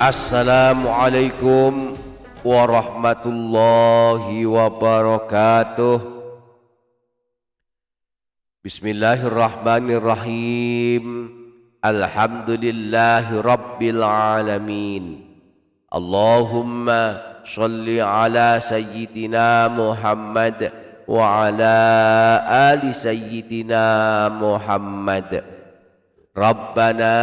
Assalamualaikum warahmatullahi wabarakatuh. Bismillahirrahmanirrahim. Alhamdulillahi rabbil alamin. Allahumma shalli ala sayyidina Muhammad wa ala ali sayyidina Muhammad. Rabbana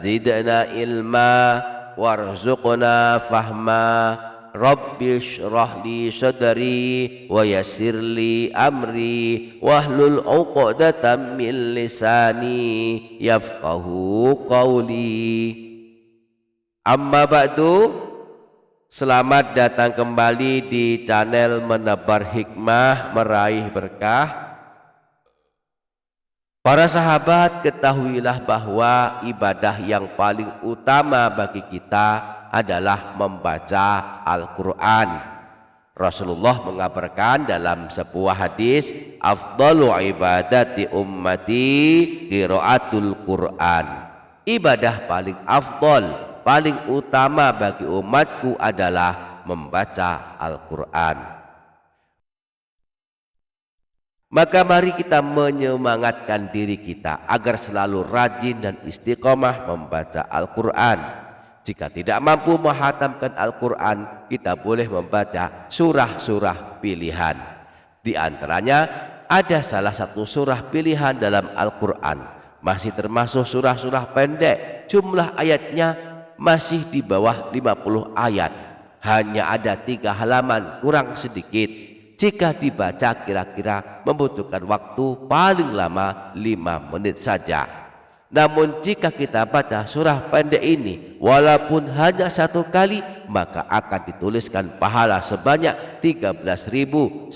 zidna ilma warzuqna fahma. Rabbi shrah li sadri wa yassir li amri wahlul 'uqdatam min lisani yafqahu qawli. Amma ba'du. Selamat datang kembali di channel Menebar Hikmah Meraih Berkah. Para sahabat, ketahuilah bahwa ibadah yang paling utama bagi kita adalah membaca Al-Quran. Rasulullah mengabarkan dalam sebuah hadis, afdalu ibadati ummati qiraatul Quran. Ibadah paling afdal, paling utama bagi umatku adalah membaca Al-Quran. Maka mari kita menyemangatkan diri kita agar selalu rajin dan istiqomah membaca Al-Quran. Jika tidak mampu menghatamkan Al-Quran, kita boleh membaca surah-surah pilihan. Di antaranya ada salah satu surah pilihan dalam Al-Quran, masih termasuk surah-surah pendek, jumlah ayatnya masih di bawah 50 ayat, hanya ada 3 halaman kurang sedikit. Jika dibaca kira-kira membutuhkan waktu paling lama 5 menit saja. Namun jika kita baca surah pendek ini walaupun hanya 1 kali, maka akan dituliskan pahala sebanyak 13.120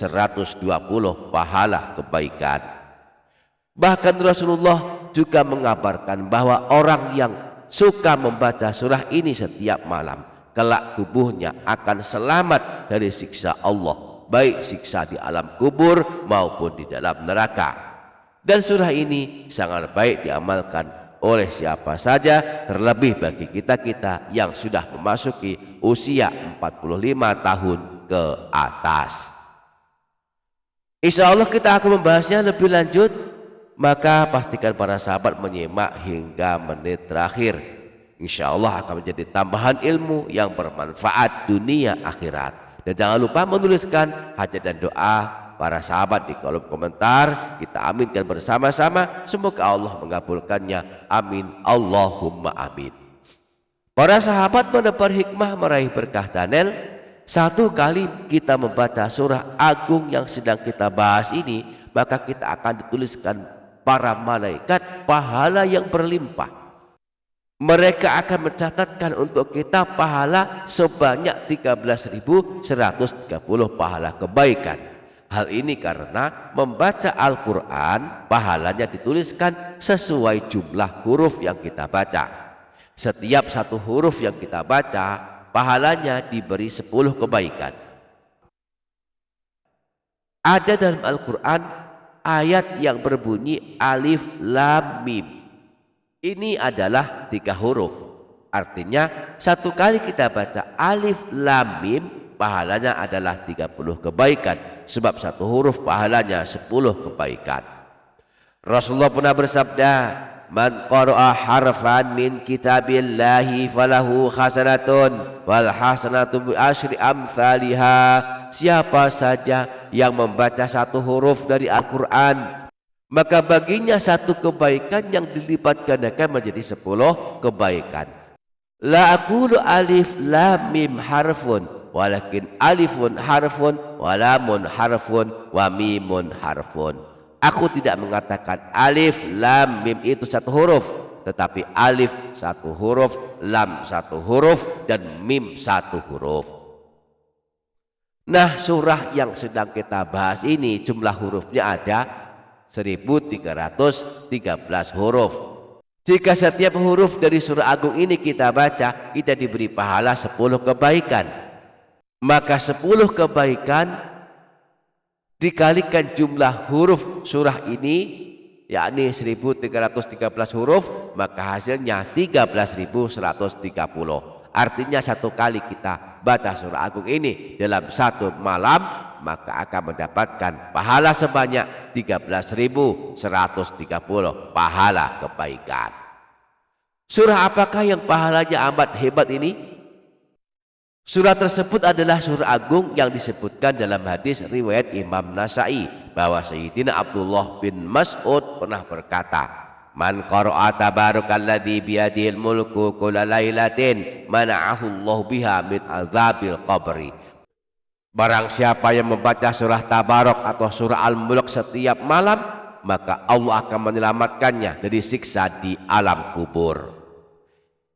pahala kebaikan. Bahkan Rasulullah juga mengabarkan bahwa orang yang suka membaca surah ini setiap malam, kelak tubuhnya akan selamat dari siksa Allah, baik siksa di alam kubur maupun di dalam neraka. Dan surah ini sangat baik diamalkan oleh siapa saja, terlebih bagi kita-kita yang sudah memasuki usia 45 tahun ke atas. Insya Allah kita akan membahasnya lebih lanjut, maka pastikan para sahabat menyimak hingga menit terakhir. Insya Allah akan menjadi tambahan ilmu yang bermanfaat dunia akhirat. Dan jangan lupa menuliskan hajat dan doa para sahabat di kolom komentar. Kita aminkan bersama-sama, semoga Allah mengabulkannya. Amin Allahumma amin. Para sahabat Menebar Hikmah Meraih Berkah channel, 1 kali kita membaca surah agung yang sedang kita bahas ini, maka kita akan dituliskan para malaikat pahala yang berlimpah. Mereka akan mencatatkan untuk kita pahala sebanyak 13.130 pahala kebaikan. Hal ini karena membaca Al-Quran pahalanya dituliskan sesuai jumlah huruf yang kita baca. Setiap 1 huruf yang kita baca, pahalanya diberi 10 kebaikan. Ada dalam Al-Quran ayat yang berbunyi alif lam mim. Ini adalah 3 huruf. Artinya 1 kali kita baca alif lam mim, pahalanya adalah 30 kebaikan. Sebab 1 huruf pahalanya 10 kebaikan. Rasulullah pernah bersabda, man qara'a harfan min kitabillahi falahu hasanatun wal hasanatu bi asyri amsalha. Siapa saja yang membaca 1 huruf dari Al-Quran, maka baginya 1 kebaikan yang dilipat gandakan menjadi 10 kebaikan. La aqulu alif lam mim harfun, walakin alifun harfun, wa lamun harfun, wa mimun harfun. Aku tidak mengatakan alif lam mim itu 1 huruf, tetapi alif 1 huruf, lam 1 huruf, dan mim 1 huruf. Nah, surah yang sedang kita bahas ini jumlah hurufnya ada 1313 huruf. Jika setiap huruf dari surah agung ini kita baca, kita diberi pahala 10 kebaikan. Maka 10 kebaikan dikalikan jumlah huruf surah ini, yakni 1313 huruf, maka hasilnya 13.130. Artinya satu kali kita baca surah agung ini dalam satu malam, maka akan mendapatkan pahala sebanyak 13.130 pahala kebaikan. Surah apakah yang pahalanya amat hebat ini? Surah tersebut adalah surah agung yang disebutkan dalam hadis riwayat Imam Nasai bahwa Sayyidina Abdullah bin Mas'ud pernah berkata, "Man qara'a tabarakalladzi biyadihil mulku kulla lailatin mana'ahu Allah biha min azabil qabri." Barang siapa yang membaca surah Tabarok atau surah Al-Mulk setiap malam, maka Allah akan menyelamatkannya dari siksa di alam kubur.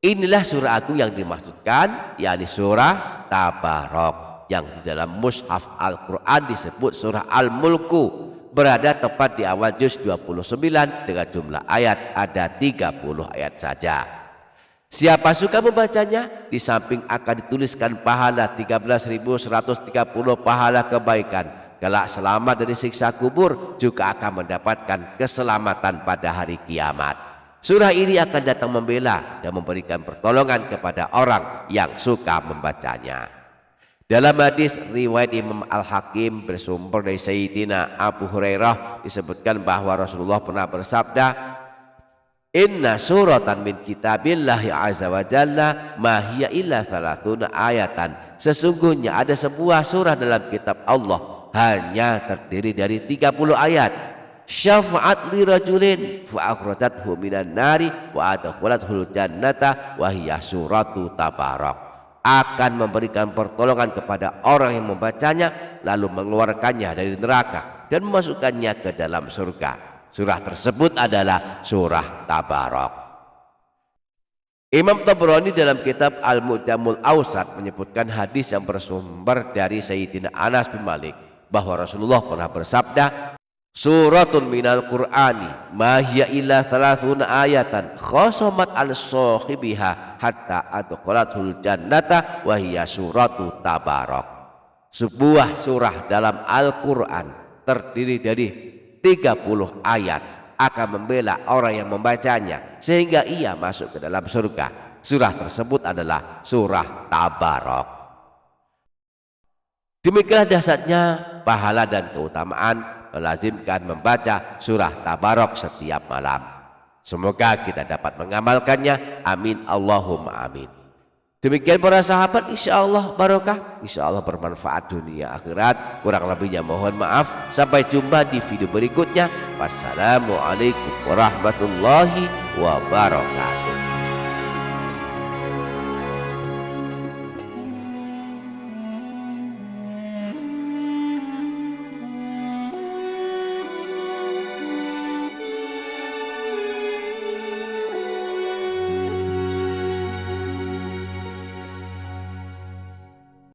Inilah surah agung yang dimaksudkan, yakni surah Tabarok, yang di dalam mushaf Al-Quran disebut surah Al-Mulku, berada tepat di awal juz 29 dengan jumlah ayat ada 30 ayat saja. Siapa suka membacanya, di samping akan dituliskan pahala 13.130 pahala kebaikan, kelak selamat dari siksa kubur, juga akan mendapatkan keselamatan pada hari kiamat. Surah ini akan datang membela dan memberikan pertolongan kepada orang yang suka membacanya. Dalam hadis riwayat Imam Al-Hakim bersumber dari Sayyidina Abu Hurairah disebutkan bahwa Rasulullah pernah bersabda, "Inna suratan min kitabillahi azza wa jalla ma hiya illa 30 ayatan." Sesungguhnya ada sebuah surah dalam kitab Allah hanya terdiri dari 30 ayat. Syafa'at li rajulin fa akhrajathu minan nari wa adkhalathu jannata wa hiya suratu Tabarak. Akan memberikan pertolongan kepada orang yang membacanya lalu mengeluarkannya dari neraka dan memasukkannya ke dalam surga. Surah tersebut adalah surah Tabarok. Imam Tabrani dalam kitab Al-Mu'jamul Awsat menyebutkan hadis yang bersumber dari Sayyidina Anas bin Malik bahwa Rasulullah pernah bersabda, "Suratun minal Qur'ani ma hiya illa 30 ayatan khosomat al-sahibiha hatta adkhalatul jannata wa hiya suratu Tabarok." Sebuah surah dalam Al-Quran terdiri dari 30 ayat akan membela orang yang membacanya sehingga ia masuk ke dalam surga. Surah tersebut adalah surah Tabarok. Demikianlah dahsyatnya pahala dan keutamaan melazimkan membaca surah Tabarok setiap malam. Semoga kita dapat mengamalkannya. Amin Allahumma amin. Demikian para sahabat, insya Allah barokah, insya Allah bermanfaat dunia akhirat. Kurang lebihnya mohon maaf. Sampai jumpa di video berikutnya. Wassalamualaikum warahmatullahi wabarakatuh.